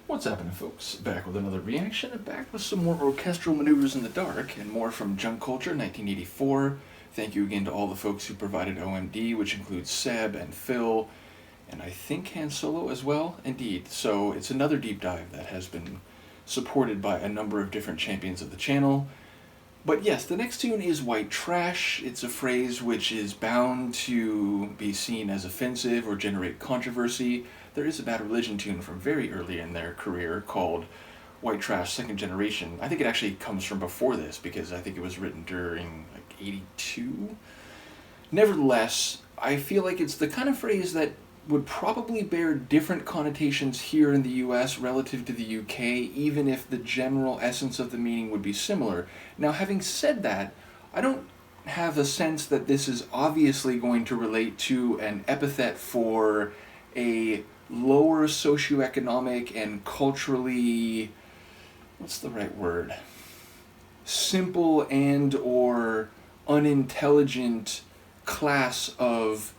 What's happening, folks? Back with another reaction, and back with some more Orchestral Maneuvers in the Dark, and more from Junk Culture, 1984. Thank you again to all the folks who provided OMD, which includes Seb and Phil, and I think Han Solo as well. Indeed. So it's another deep dive that has been supported by a number of different champions of the channel. But yes, the next tune is White Trash. It's a phrase which is bound to be seen as offensive or generate controversy. There is a Bad Religion tune from very early in their career called White Trash Second Generation. I think it actually comes from before this because I think it was written during like 82. Nevertheless, I feel like it's the kind of phrase that would probably bear different connotations here in the US relative to the UK, even if the general essence of the meaning would be similar. Now, having said that, I don't have a sense that this is obviously going to relate to an epithet for a lower socioeconomic and culturally, what's the right word? Simple and or unintelligent class of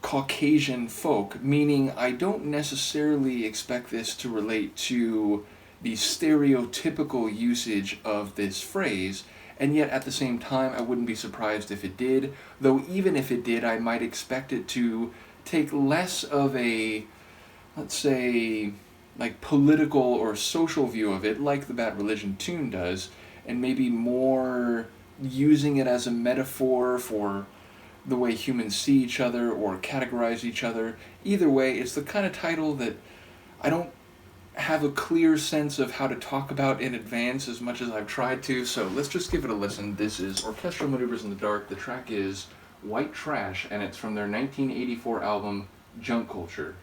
Caucasian folk, meaning I don't necessarily expect this to relate to the stereotypical usage of this phrase, and yet at the same time I wouldn't be surprised if it did, though even if it did I might expect it to take less of a, let's say, like political or social view of it, like the Bad Religion tune does, and maybe more using it as a metaphor for the way humans see each other or categorize each other. Either way, it's the kind of title that I don't have a clear sense of how to talk about in advance as much as I've tried to, so let's just give it a listen. This is Orchestral Maneuvers in the Dark. The track is White Trash, and it's from their 1984 album, Junk Culture.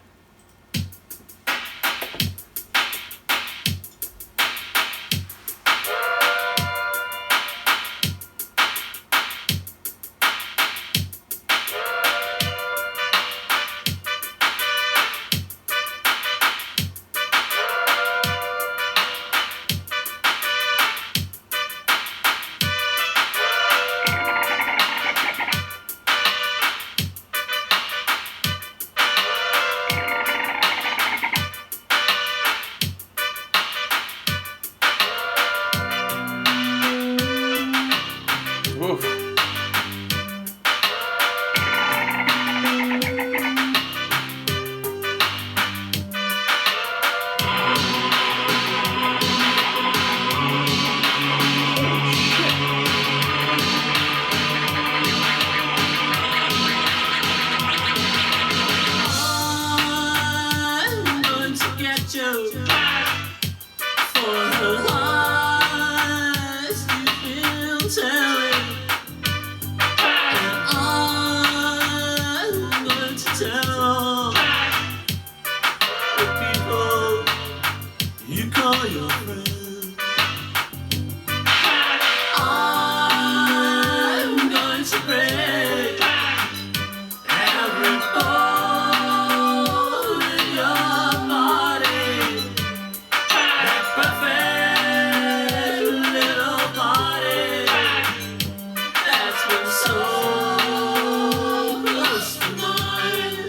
Oof. I'm going to get you for the lies you've been telling. And I'm going to tell the people you call your friends. I'm going to break every bone in your body, that perfect little body that's been so close to mine.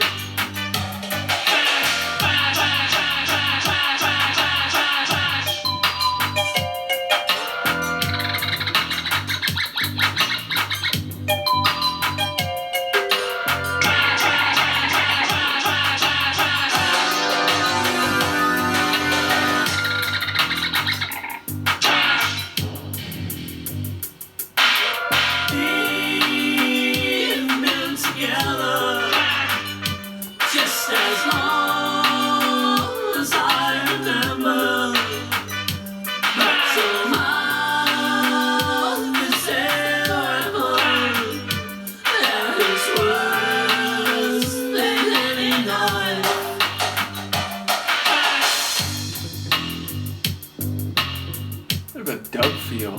We've been together just as long as I remember, but somehow this terrible that is worse than any night. Bit of a dub feel.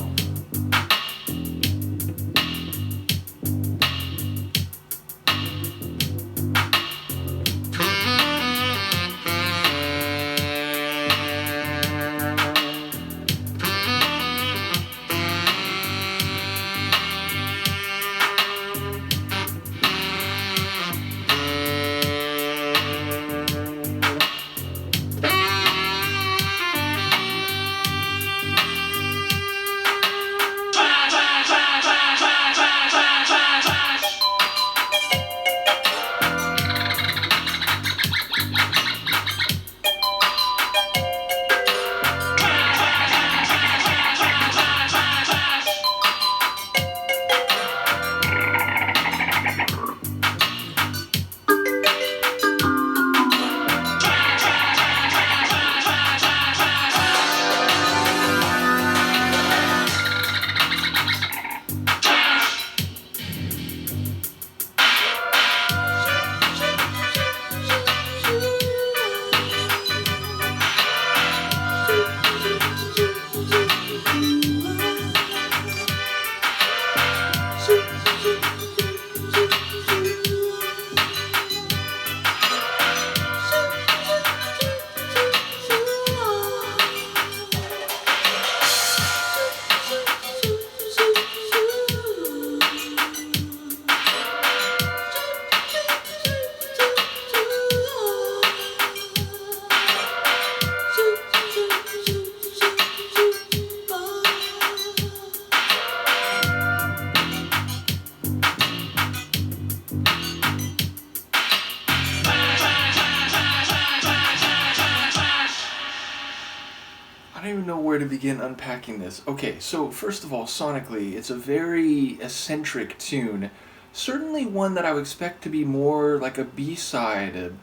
don't even know where to begin unpacking this. Okay, so first of all, sonically, it's a very eccentric tune. Certainly one that I would expect to be more like a B-side, a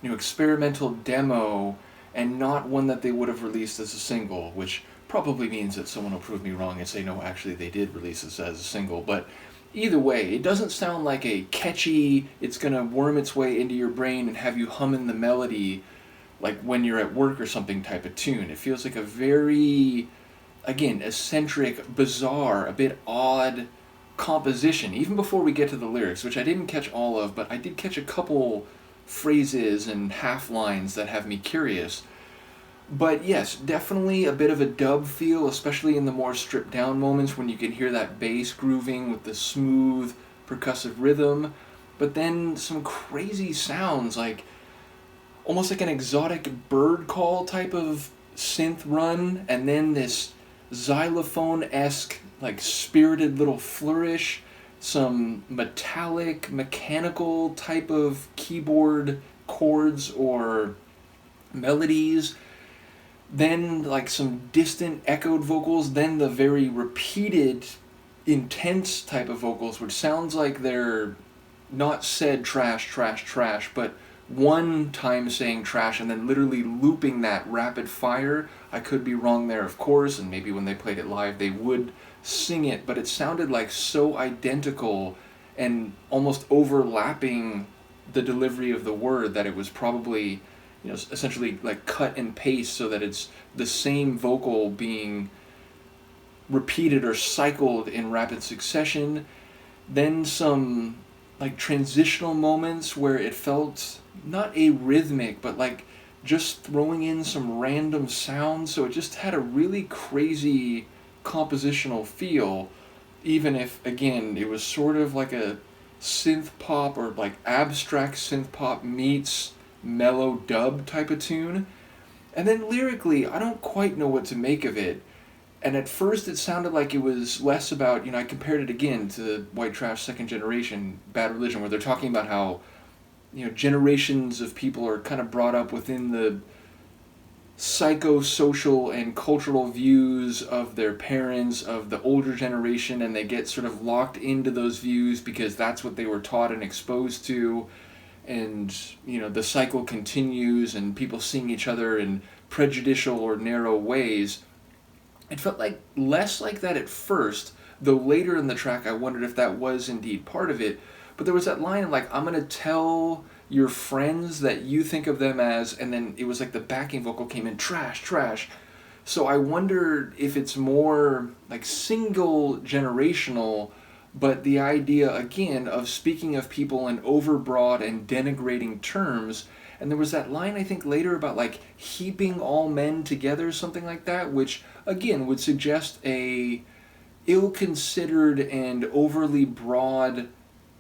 experimental demo, and not one that they would have released as a single, which probably means that someone will prove me wrong and say, no, actually they did release this as a single. But either way, it doesn't sound like a catchy, it's gonna worm its way into your brain and have you humming the melody like when you're at work or something type of tune. It feels like a very, again, eccentric, bizarre, a bit odd composition, even before we get to the lyrics, which I didn't catch all of, but I did catch a couple phrases and half lines that have me curious. But yes, definitely a bit of a dub feel, especially in the more stripped down moments when you can hear that bass grooving with the smooth percussive rhythm. But then some crazy sounds, like almost like an exotic bird call type of synth run, and then this xylophone-esque, like spirited little flourish, some metallic, mechanical type of keyboard chords or melodies, then like some distant echoed vocals, then the very repeated, intense type of vocals, which sounds like they're not said trash, trash, trash, but one time saying trash and then literally looping that rapid fire. I could be wrong there, of course, and maybe when they played it live they would sing it, but it sounded like so identical and almost overlapping the delivery of the word that it was probably, essentially like cut and paste so that it's the same vocal being repeated or cycled in rapid succession. Then some like transitional moments where it felt not arrhythmic, but like just throwing in some random sounds, so it just had a really crazy compositional feel, even if, again, it was sort of like a synth pop or like abstract synth pop meets mellow dub type of tune. And then lyrically, I don't quite know what to make of it. And at first it sounded like it was less about, I compared it again to White Trash Second Generation, Bad Religion, where they're talking about how, generations of people are kind of brought up within the psychosocial and cultural views of their parents, of the older generation, and they get sort of locked into those views because that's what they were taught and exposed to. And, the cycle continues and people seeing each other in prejudicial or narrow ways. It felt like less like that at first, though later in the track I wondered if that was indeed part of it. But there was that line like, I'm going to tell your friends that you think of them as, and then it was like the backing vocal came in, trash, trash. So I wondered if it's more like single generational, but the idea, again, of speaking of people in overbroad and denigrating terms. And there was that line, I think, later about like heaping all men together, something like that, which, again, would suggest a ill-considered and overly broad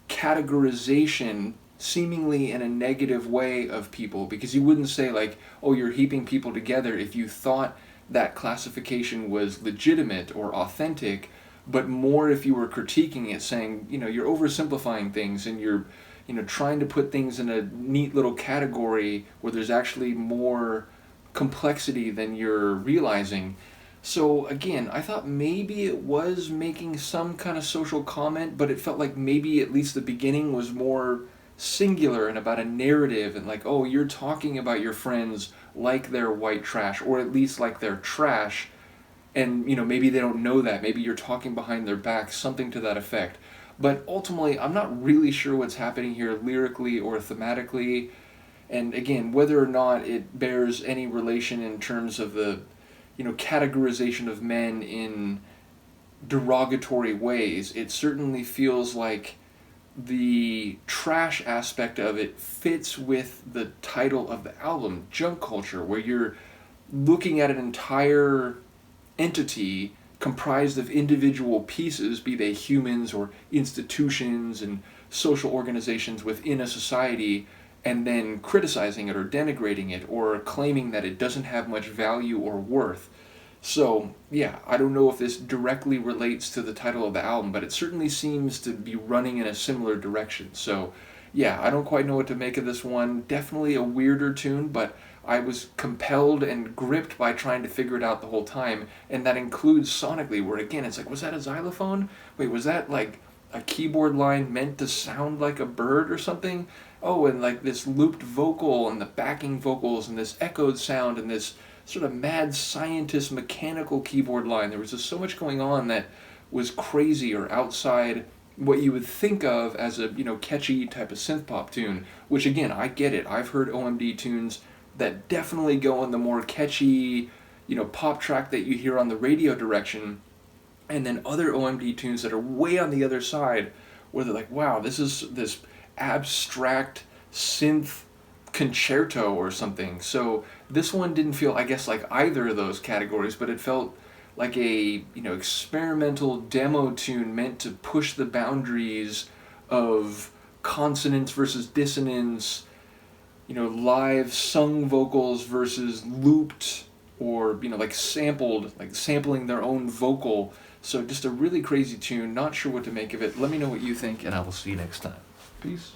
categorization, seemingly in a negative way, of people, because you wouldn't say like, oh, you're heaping people together if you thought that classification was legitimate or authentic, but more if you were critiquing it, saying, you're oversimplifying things and you're, trying to put things in a neat little category where there's actually more complexity than you're realizing. So again, I thought maybe it was making some kind of social comment, but it felt like maybe at least the beginning was more singular and about a narrative and like, oh, you're talking about your friends like they're white trash, or at least like they're trash, and maybe they don't know that, maybe you're talking behind their back, something to that effect. But ultimately, I'm not really sure what's happening here lyrically or thematically, and again, whether or not it bears any relation in terms of the categorization of men in derogatory ways. It certainly feels like the trash aspect of it fits with the title of the album, Junk Culture, where you're looking at an entire entity comprised of individual pieces, be they humans or institutions and social organizations within a society, and then criticizing it or denigrating it or claiming that it doesn't have much value or worth. So, yeah, I don't know if this directly relates to the title of the album, but it certainly seems to be running in a similar direction. So, yeah, I don't quite know what to make of this one. Definitely a weirder tune, but I was compelled and gripped by trying to figure it out the whole time, and that includes sonically, where again, it's like, was that a xylophone? Wait, was that like a keyboard line meant to sound like a bird or something? Oh, and like this looped vocal and the backing vocals and this echoed sound and this sort of mad scientist mechanical keyboard line. There was just so much going on that was crazy or outside what you would think of as a, you know, catchy type of synth pop tune, which again, I get it. I've heard OMD tunes that definitely go in the more catchy, you know, pop track that you hear on the radio direction, and then other OMD tunes that are way on the other side where they're like, wow, this is this abstract synth concerto or something. So this one didn't feel, I guess, like either of those categories, but it felt like a, you know, experimental demo tune meant to push the boundaries of consonance versus dissonance, you know, live sung vocals versus looped or, you know, like sampled, like sampling their own vocal. So just a really crazy tune. Not sure what to make of it. Let me know what you think, and I will see you next time. Peace.